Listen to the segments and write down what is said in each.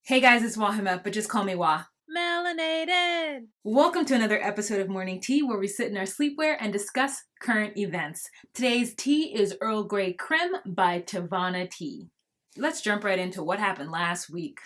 Hey guys, it's Wahima, but just call me Wah. Melanated. Welcome to another episode of Morning Tea where we sit in our sleepwear and discuss current events. Today's tea is Earl Grey Creme by Tavana Tea. Let's jump right into what happened last week.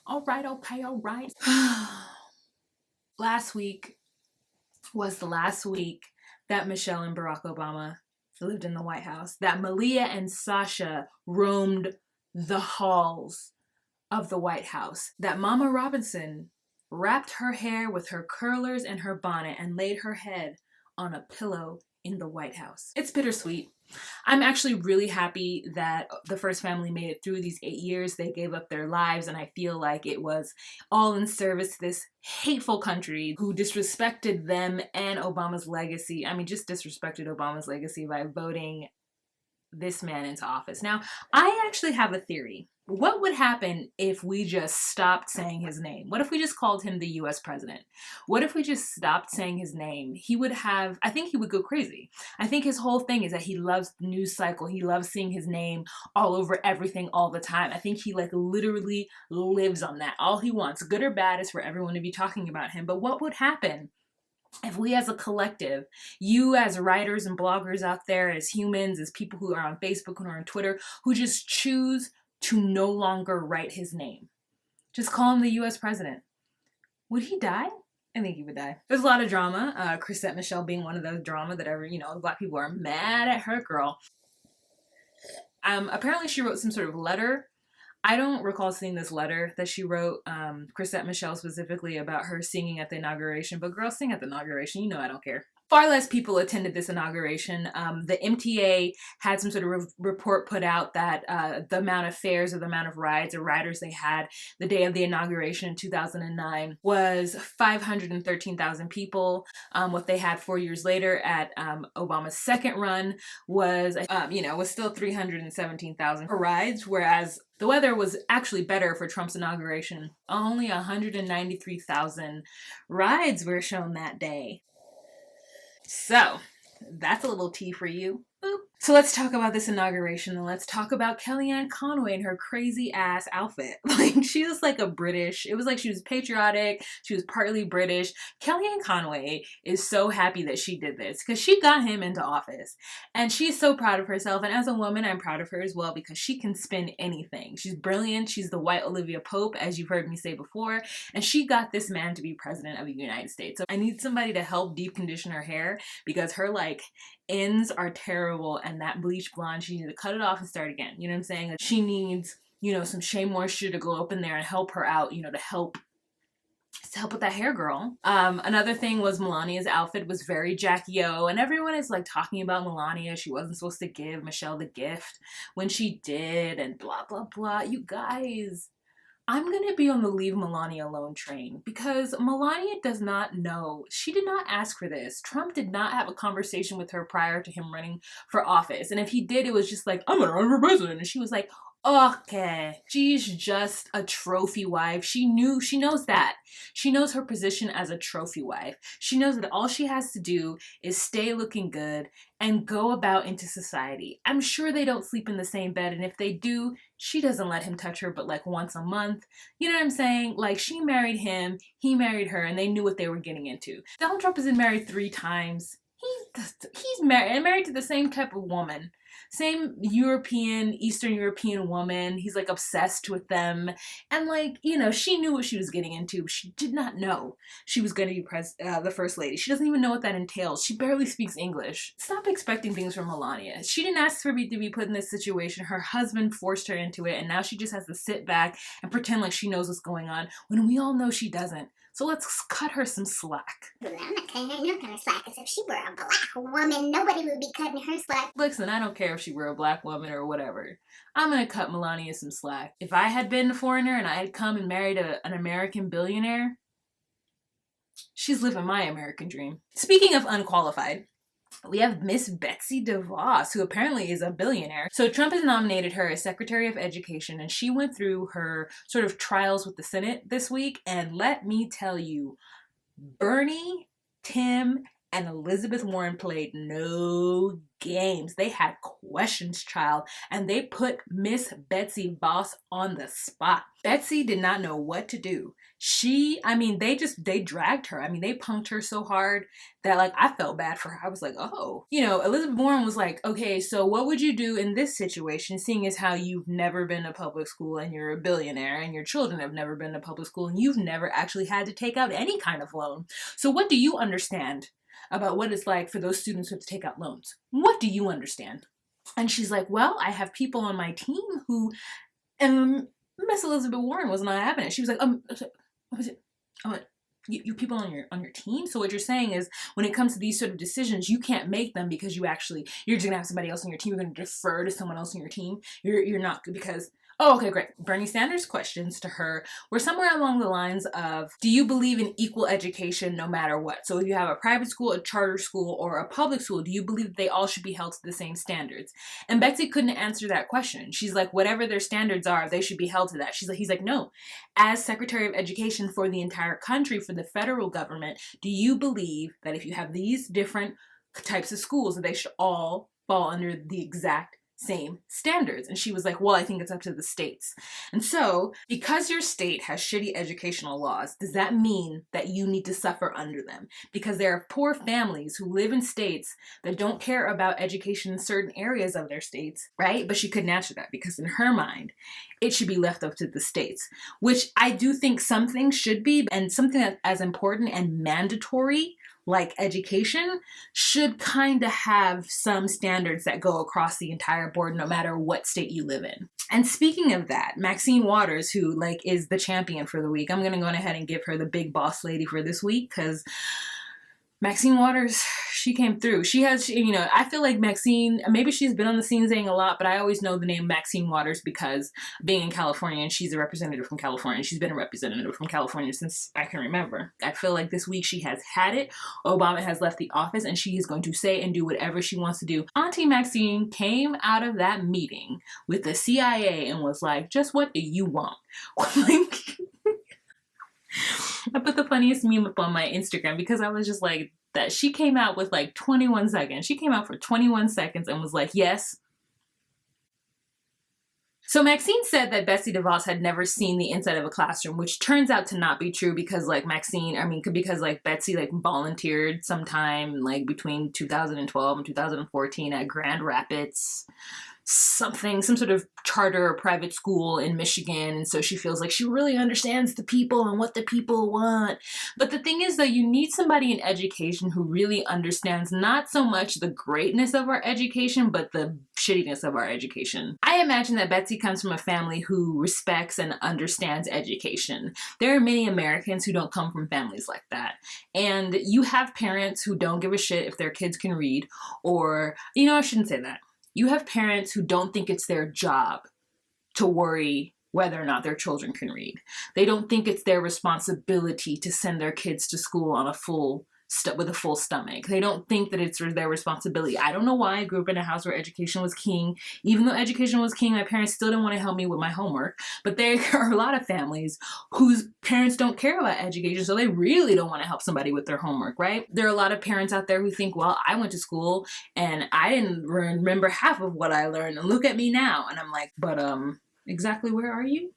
Alright. Last week was the last week that Michelle and Barack Obama lived in the White House, that Malia and Sasha roamed the halls of the White House, that Mama Robinson wrapped her hair with her curlers and her bonnet and laid her head on a pillow in the White House. It's bittersweet. I'm actually really happy that the first family made it through these 8 years. They gave up their lives, and I feel like it was all in service to this hateful country who disrespected them and Obama's legacy. I mean, just disrespected Obama's legacy by voting this man into office. Now, I actually have a theory. What would happen if we just stopped saying his name? What if we just called him the US president? What if we just stopped saying his name? I think he would go crazy. I think his whole thing is that he loves the news cycle. He loves seeing his name all over everything all the time. I think he literally lives on that. All he wants, good or bad, is for everyone to be talking about him. But what would happen if we as a collective, you as writers and bloggers out there, as humans, as people who are on Facebook and are on Twitter, who just choose to no longer write his name, just call him the US president, would he die? I think he would die. There's a lot of drama. Chrisette Michele being one of those drama that Black people are mad at her girl. Apparently she wrote some sort of letter. I don't recall seeing this letter that she wrote, Chrisette Michele specifically, about her singing at the inauguration. But girl, sing at the inauguration. You know I don't care. Far less people attended this inauguration. The MTA had some sort of report put out that the amount of fares or the amount of rides or riders they had the day of the inauguration in 2009 was 513,000 people. What they had 4 years later at Obama's second run was still 317,000 rides, whereas the weather was actually better for Trump's inauguration. Only 193,000 rides were shown that day. So, that's a little tea for you. Boop. So let's talk about this inauguration, and let's talk about Kellyanne Conway and her crazy ass outfit. She was it was like she was patriotic, she was partly British. Kellyanne Conway is so happy that she did this because she got him into office. And she's so proud of herself, and as a woman, I'm proud of her as well because she can spin anything. She's brilliant, she's the white Olivia Pope, as you've heard me say before, and she got this man to be president of the United States. So I need somebody to help deep condition her hair because her ends are terrible, and that bleach blonde, she needs to cut it off and start again. You know what I'm saying? She needs, some shea moisture to go up in there and help her out, to help with that hair, girl. Another thing was Melania's outfit was very Jackie O, and everyone is talking about Melania. She wasn't supposed to give Michelle the gift when she did, and blah blah blah. You guys, I'm going to be on the leave Melania alone train because Melania does not know. She did not ask for this. Trump did not have a conversation with her prior to him running for office. And if he did, it was just I'm going to run for president. And she was like, okay. She's just a trophy wife. She knows that. She knows her position as a trophy wife. She knows that all she has to do is stay looking good and go about into society. I'm sure they don't sleep in the same bed, and if they do, she doesn't let him touch her but once a month. You know what I'm saying? She married him, he married her, and they knew what they were getting into. Donald Trump has been married 3 times. He's married to the same type of woman. Same Eastern European woman. He's obsessed with them. And she knew what she was getting into. She did not know she was going to be the first lady. She doesn't even know what that entails. She barely speaks English. Stop expecting things from Melania. She didn't ask for me to be put in this situation. Her husband forced her into it, and now she just has to sit back and pretend like she knows what's going on when we all know she doesn't. So let's cut her some slack. I'm not cutting her no kind of slack, because if she were a black woman, nobody would be cutting her slack. Listen, I don't care if she were a black woman or whatever. I'm gonna cut Melania some slack. If I had been a foreigner and I had come and married an American billionaire, she's living my American dream. Speaking of unqualified, we have Miss Betsy DeVos, who apparently is a billionaire. So Trump has nominated her as Secretary of Education, and she went through her sort of trials with the Senate this week. And let me tell you, Bernie, Tim, And Elizabeth Warren played no games. They had questions, child, and they put Miss Betsy DeVos on the spot. Betsy did not know what to do. They dragged her. They punked her so hard that, like, I felt bad for her. I was like, oh. Elizabeth Warren was like, okay, so what would you do in this situation, seeing as how you've never been to public school and you're a billionaire and your children have never been to public school and you've never actually had to take out any kind of loan. So what do you understand about what it's like for those students who have to take out loans? What do you understand? And she's like, well, I have people on my team who, and Miss Elizabeth Warren was not having it. She was like, you people on your team? So what you're saying is, when it comes to these sort of decisions, you can't make them because you're just gonna have somebody else on your team. You're gonna defer to someone else on your team. You're not, because, oh, okay, great. Bernie Sanders' questions to her were somewhere along the lines of, do you believe in equal education no matter what? So if you have a private school, a charter school, or a public school, do you believe that they all should be held to the same standards? And Betsy couldn't answer that question. She's like, whatever their standards are, they should be held to that. He's like, no. As Secretary of Education for the entire country, for the federal government, do you believe that if you have these different types of schools, that they should all fall under the exact same standards? And she was like, well, I think it's up to the states. And so, because your state has shitty educational laws, does that mean that you need to suffer under them? Because there are poor families who live in states that don't care about education in certain areas of their states, right? But she couldn't answer that, because in her mind, it should be left up to the states, which I do think some things should be, and something that's as important and mandatory like education should kind of have some standards that go across the entire board, no matter what state you live in. And speaking of that, Maxine Waters, who is the champion for the week, I'm going to go ahead and give her the big boss lady for this week, because Maxine Waters, she came through. She has, I feel like Maxine, maybe she's been on the scene saying a lot, but I always know the name Maxine Waters because being in California, and she's a representative from California. She's been a representative from California since I can remember. I feel like this week she has had it. Obama has left the office, and she is going to say and do whatever she wants to do. Auntie Maxine came out of that meeting with the CIA and was like, just what do you want? I put the funniest meme up on my Instagram because I was just like, that she came out with 21 seconds. She came out for 21 seconds and was like, yes. So Maxine said that Betsy DeVos had never seen the inside of a classroom, which turns out to not be true because because Betsy volunteered sometime between 2012 and 2014 at Grand Rapids, some sort of charter or private school in Michigan, and so she feels like she really understands the people and what the people want. But the thing is that you need somebody in education who really understands not so much the greatness of our education, but the shittiness of our education. I imagine that Betsy comes from a family who respects and understands education. There are many Americans who don't come from families like that. And you have parents who don't give a shit if their kids can read, or, I shouldn't say that. You have parents who don't think it's their job to worry whether or not their children can read. They don't think it's their responsibility to send their kids to school on with a full stomach. They don't think that it's their responsibility. I don't know why I grew up in a house where education was king. Even though education was king, my parents still didn't want to help me with my homework. But there are a lot of families whose parents don't care about education, so they really don't want to help somebody with their homework, right? There are a lot of parents out there who think, well, I went to school and I didn't remember half of what I learned, and look at me now. And I'm like, but exactly where are you?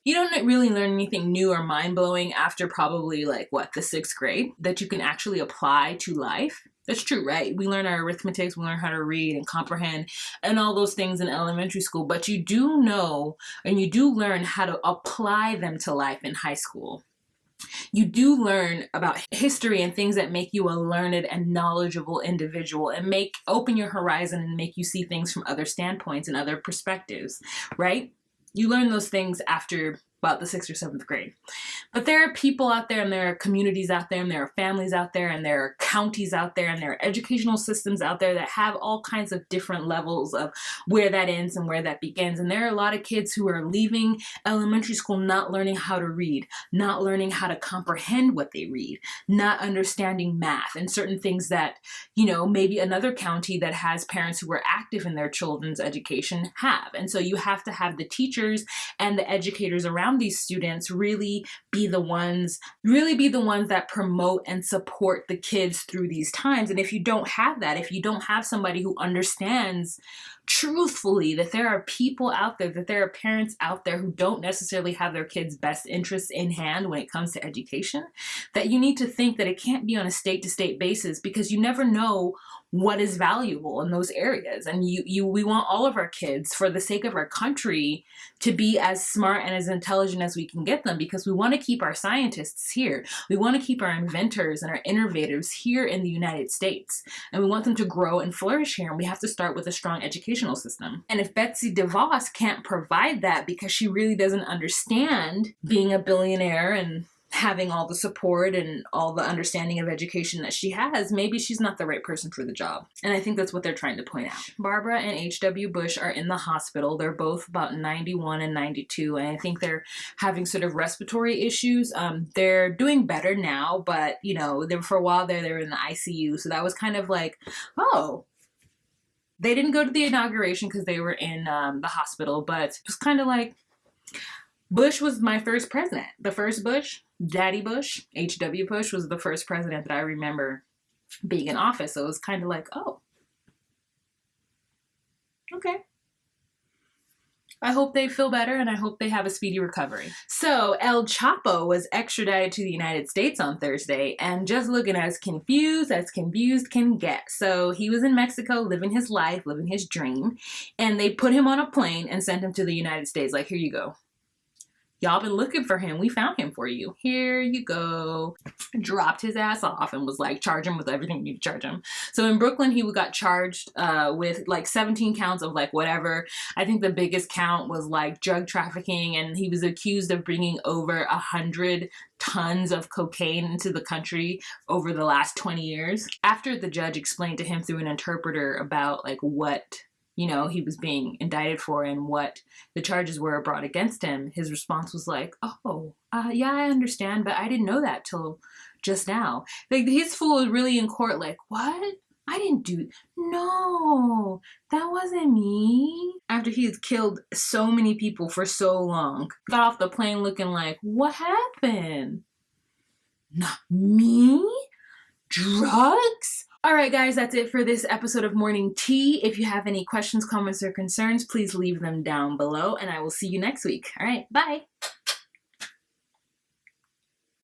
You don't really learn anything new or mind-blowing after probably the 6th grade that you can actually apply to life. That's true, right? We learn our arithmetics, we learn how to read and comprehend and all those things in elementary school, but you do know and you do learn how to apply them to life in high school. You do learn about history and things that make you a learned and knowledgeable individual and open your horizon and make you see things from other standpoints and other perspectives, right? You learn those things after about the 6th or 7th grade. But there are people out there, and there are communities out there, and there are families out there, and there are counties out there, and there are educational systems out there that have all kinds of different levels of where that ends and where that begins. And there are a lot of kids who are leaving elementary school not learning how to read, not learning how to comprehend what they read, not understanding math and certain things that, maybe another county that has parents who are active in their children's education have. And so you have to have the teachers and the educators around around these students really be the ones that promote and support the kids through these times. And if you don't have that, if you don't have somebody who understands truthfully that there are people out there, that there are parents out there who don't necessarily have their kids' best interests in hand when it comes to education, that you need to think that it can't be on a state-to-state basis, because you never know what is valuable in those areas. And we want all of our kids, for the sake of our country, to be as smart and as intelligent as we can get them, because we want to keep our scientists here. We want to keep our inventors and our innovators here in the United States. And we want them to grow and flourish here. And we have to start with a strong educational system. And if Betsy DeVos can't provide that because she really doesn't understand being a billionaire and having all the support and all the understanding of education that she has, maybe she's not the right person for the job. And I think that's what they're trying to point out. Barbara and H.W. Bush are in the hospital. They're both about 91 and 92, and I think they're having sort of respiratory issues. They're doing better now, but you know, for a while there, they were in the ICU, so that was kind of like, oh, they didn't go to the inauguration because they were in the hospital, but it was kind of like, Bush was my first president. The first Bush, Daddy Bush, H.W. Bush, was the first president that I remember being in office. So it was kind of like, oh, okay. I hope they feel better, and I hope they have a speedy recovery. So El Chapo was extradited to the United States on Thursday, and just looking as confused can get. So he was in Mexico living his life, living his dream, and they put him on a plane and sent him to the United States. Like, here you go. Y'all been looking for him. We found him for you. Here you go. Dropped his ass off and was like, charge him with everything you need to charge him. So in Brooklyn, he got charged with like 17 counts of like whatever. I think the biggest count was like drug trafficking, and he was accused of bringing over 100 tons of cocaine into the country over the last 20 years. After the judge explained to him through an interpreter about like what, you know, he was being indicted for and what the charges were brought against him, his response was like, oh, yeah, I understand, but I didn't know that till just now. Like, his fool was really in court like, what? I didn't do, no, that wasn't me. After he has killed so many people for so long, got off the plane looking like, what happened? Not me? Drugs? All right, guys, that's it for this episode of Morning Tea. If you have any questions, comments, or concerns, please leave them down below, and I will see you next week. All right, bye.